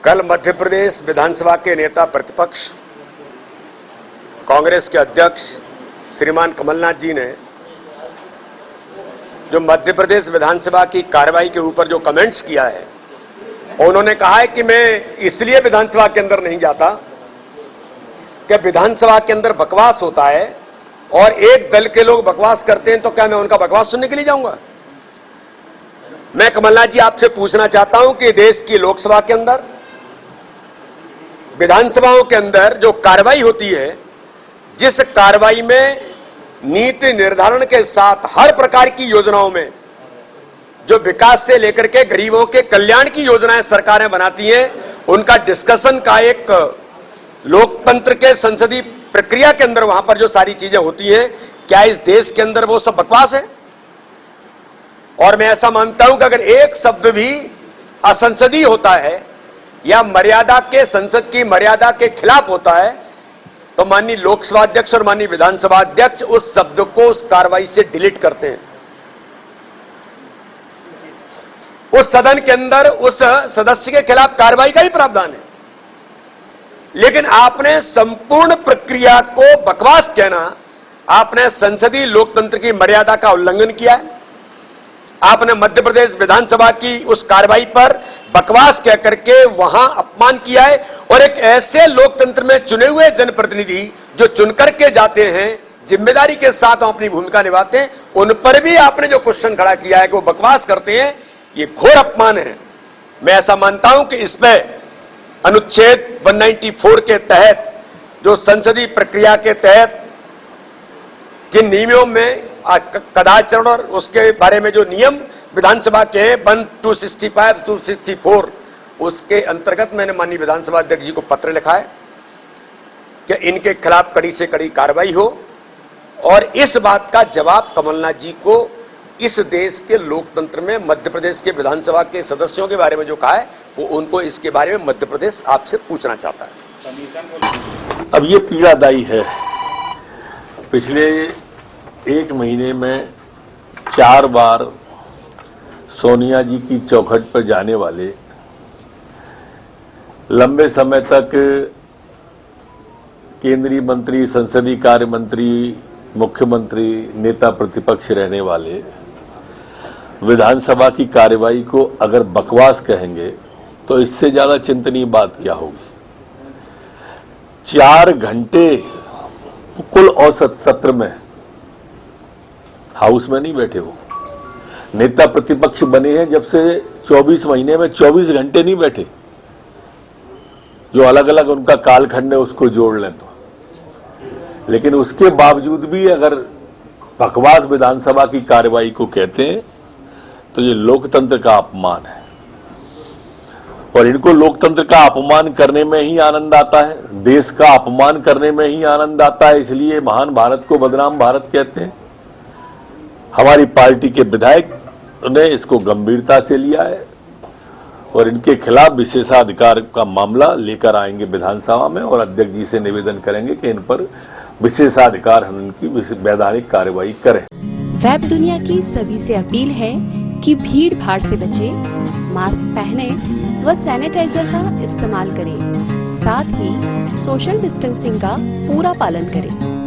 कल मध्य प्रदेश विधानसभा के नेता प्रतिपक्ष कांग्रेस के अध्यक्ष श्रीमान कमलनाथ जी ने जो मध्य प्रदेश विधानसभा की कार्रवाई के ऊपर जो कमेंट्स किया है, उन्होंने कहा है कि मैं इसलिए विधानसभा के अंदर नहीं जाता कि विधानसभा के अंदर बकवास होता है और एक दल के लोग बकवास करते हैं तो क्या मैं उनका बकवास सुनने के लिए जाऊंगा। मैं कमलनाथ जी आपसे पूछना चाहता हूं कि देश की लोकसभा के अंदर, विधानसभाओं के अंदर जो कार्रवाई होती है, जिस कार्रवाई में नीति निर्धारण के साथ हर प्रकार की योजनाओं में जो विकास से लेकर के गरीबों के कल्याण की योजनाएं सरकारें बनाती हैं, उनका डिस्कशन का एक लोकतंत्र के संसदीय प्रक्रिया के अंदर वहां पर जो सारी चीजें होती हैं, क्या इस देश के अंदर वो सब बकवास है? और मैं ऐसा मानता हूं कि अगर एक शब्द भी असंसदीय होता है या मर्यादा के, संसद की मर्यादा के खिलाफ होता है, तो माननीय लोकसभा अध्यक्ष और माननीय विधानसभा अध्यक्ष उस शब्द को उस कार्रवाई से डिलीट करते हैं। उस सदन के अंदर उस सदस्य के खिलाफ कार्रवाई का ही प्रावधान है, लेकिन आपने संपूर्ण प्रक्रिया को बकवास कहना, आपने संसदीय लोकतंत्र की मर्यादा का उल्लंघन किया है। आपने मध्य प्रदेश विधानसभा की उस कार्रवाई पर बकवास कह करके वहां अपमान किया है और एक ऐसे लोकतंत्र में चुने हुए जनप्रतिनिधि जो चुनकर के जाते हैं, जिम्मेदारी के साथ अपनी भूमिका निभाते हैं, उन पर भी आपने जो क्वेश्चन खड़ा किया है कि वो बकवास करते हैं, ये घोर अपमान है। मैं ऐसा मानता हूं कि इस पे अनुच्छेद 194 के तहत, जो संसदीय प्रक्रिया के तहत जिन नियमों में कदाचार और उसके बारे में जो नियम विधानसभा के 265, 264, उसके अंतर्गत मैंने माननीय विधानसभा अध्यक्ष जी को पत्र लिखा है कि इनके खिलाफ कड़ी से कड़ी कार्रवाई हो और इस बात का जवाब कमलनाथ जी को इस देश के लोकतंत्र में मध्य प्रदेश के विधानसभा के सदस्यों के बारे में जो कहा है, वो उनको इसके बारे में मध्य प्रदेश आपसे पूछना चाहता है। अब ये पीड़ादायी है। पिछले एक महीने में 4 बार सोनिया जी की चौखट पर जाने वाले, लंबे समय तक केंद्रीय मंत्री, संसदीय कार्य मंत्री, मुख्यमंत्री, नेता प्रतिपक्ष रहने वाले विधानसभा की कार्यवाही को अगर बकवास कहेंगे तो इससे ज्यादा चिंतनीय बात क्या होगी। 4 घंटे कुल औसत सत्र में हाउस में नहीं बैठे हो। नेता प्रतिपक्ष बने हैं जब से 24 महीने में 24 घंटे नहीं बैठे, जो अलग अलग उनका कालखंड है उसको जोड़ लें तो। लेकिन उसके बावजूद भी अगर बकवास विधानसभा की कार्यवाही को कहते हैं तो ये लोकतंत्र का अपमान है और इनको लोकतंत्र का अपमान करने में ही आनंद आता है, देश का अपमान करने में ही आनंद आता है। इसलिए महान भारत को बदनाम भारत कहते हैं। हमारी पार्टी के विधायक ने इसको गंभीरता से लिया है और इनके खिलाफ विशेषाधिकार का मामला लेकर आएंगे विधानसभा में और अध्यक्ष जी से निवेदन करेंगे कि इन पर विशेषाधिकार हम इनकी वैधानिक कार्रवाई करें। वेब दुनिया की सभी से अपील है कि भीड़ भाड़ से बचें, मास्क पहने व सैनिटाइजर का इस्तेमाल करें, साथ ही सोशल डिस्टेंसिंग का पूरा पालन करें।